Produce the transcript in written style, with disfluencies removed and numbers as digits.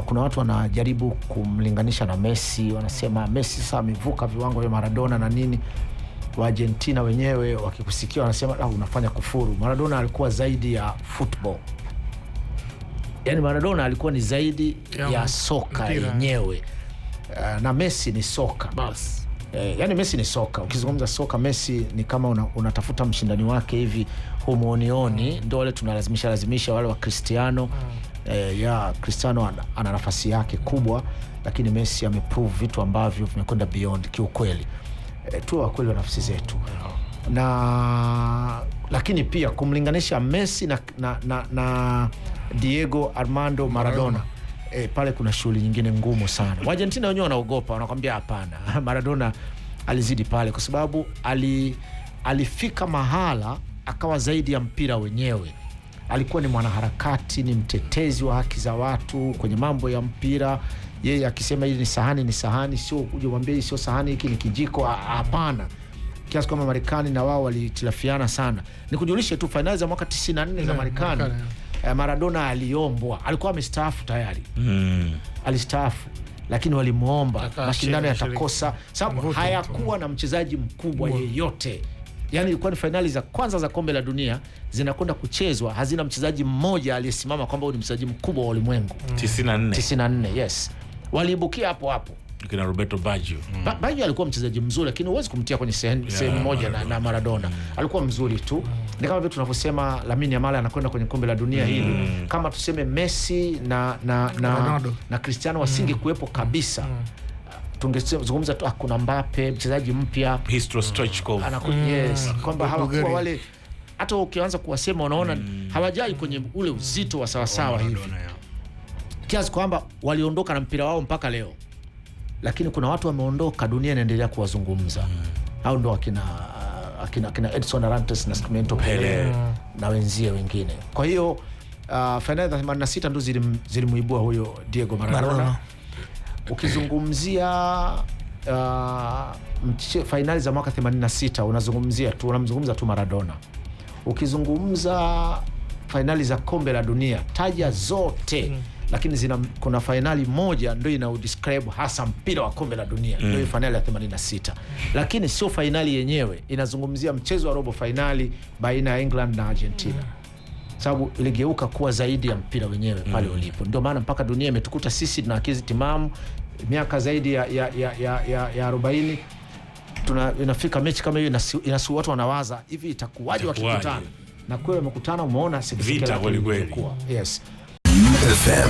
kuna watu wanajaribu kumlinganisha na Messi, wanasema Messi sasa amevuka viwango vya Maradona na nini. Wa Argentina wenyewe wakikusikia wanasema unafanya kufuru. Maradona alikuwa zaidi ya football. Yani Maradona alikuwa ni zaidi ya soka yenyewe. Na Messi ni soka. Bas. Yani Messi ni soka. Ukizungumza soka, Messi ni kama unatafuta mshindani wake hivi humuonioni. Ndio wale tunalazimisha wale wa Cristiano. Cristiano ana nafasi yake kubwa, lakini Messi ameprove vitu ambavyo vimekwenda beyond kiukweli. Tu wa kweli wa nafsi zetu. Lakini pia kumlinganisha Messi na Diego Armando Maradona, pale kuna shughuli nyingine ngumu sana. Wa Argentina wenyewe wanaogopa, wanakuambia hapana, Maradona alizidi pale kwa sababu alifika mahala akawa zaidi ya mpira wenyewe. Alikuwa ni mwanaharakati, ni mtetezi wa haki za watu kwenye mambo ya mpira. Yeye akisema hili ni sahani, sio uje mwambie hii sio sahani, hiki ni kijiko. Hapana. Kiasi kama Marekani na wao walitilafiana sana. Nikujulishe tu finali za mwaka 94 za Marekani, Maradona aliombwa, alikuwa amestaafu tayari. Alistaafu, lakini walimuomba mashindano yatakosa sababu hayakuwa na mchezaji mkubwa yeyote. Yani ilikuwa ni finali za kwanza za kombe la dunia zinakwenda kuchezwa, hazina mchezaji mmoja aliyesimama kwamba ni mchezaji mkubwa wa ulimwengu. 94, yes. Waliibukia hapo kina Roberto Baggio. Baggio alikuwa mchezaji mzuri, lakini huwezi kumtia kwenye sehemu moja na Maradona. Alikuwa mzuri tu. Ni kama vile tunavyosema Lamine Yamal anakwenda kwenye kombe la dunia hili. Kama tuseme Messi na Cristiano wasinge kuwepo kabisa. Tungezungumza tu kuna Mbappe, mchezaji mpya, Hristo Stoichkov. Yes, kwamba hawakuwa wale, hata ukianza kuwasema unaona hawajai kwenye ule uzito wa sawasawa hivi. Kiasi kwamba waliondoka na mpira wao mpaka leo. Lakini kuna watu wameondoka, dunia inaendelea kuwazungumza. Hao ndo akina Edson Arantes na Nascimento Pele na wenzie wengine. Kwa hiyo finali za 86 ndo zilimuibua huyo Diego Maradona. Ukizungumzia finali za mwaka 86 unamzungumza tu Maradona. Ukizungumza finali za kombe la dunia taja zote, lakini kuna finali moja ndio inaudescribe hasa mpira wa kombe la dunia, ndio finali ya 86. Lakini sio finali yenyewe, inazungumzia mchezo wa robo finali baina ya England na Argentina. Sababu iligeuka kuwa zaidi ya mpira wenyewe pale ulipo. Ndio maana mpaka dunia imetukuta sisi tuna akili timamu miaka zaidi ya 40 inafika mechi kama hiyo inasu watu wanawaza hivi itakuwaje wakikutana. Na kweli wamekutana, umeona vita kweli kweli. Yes. FM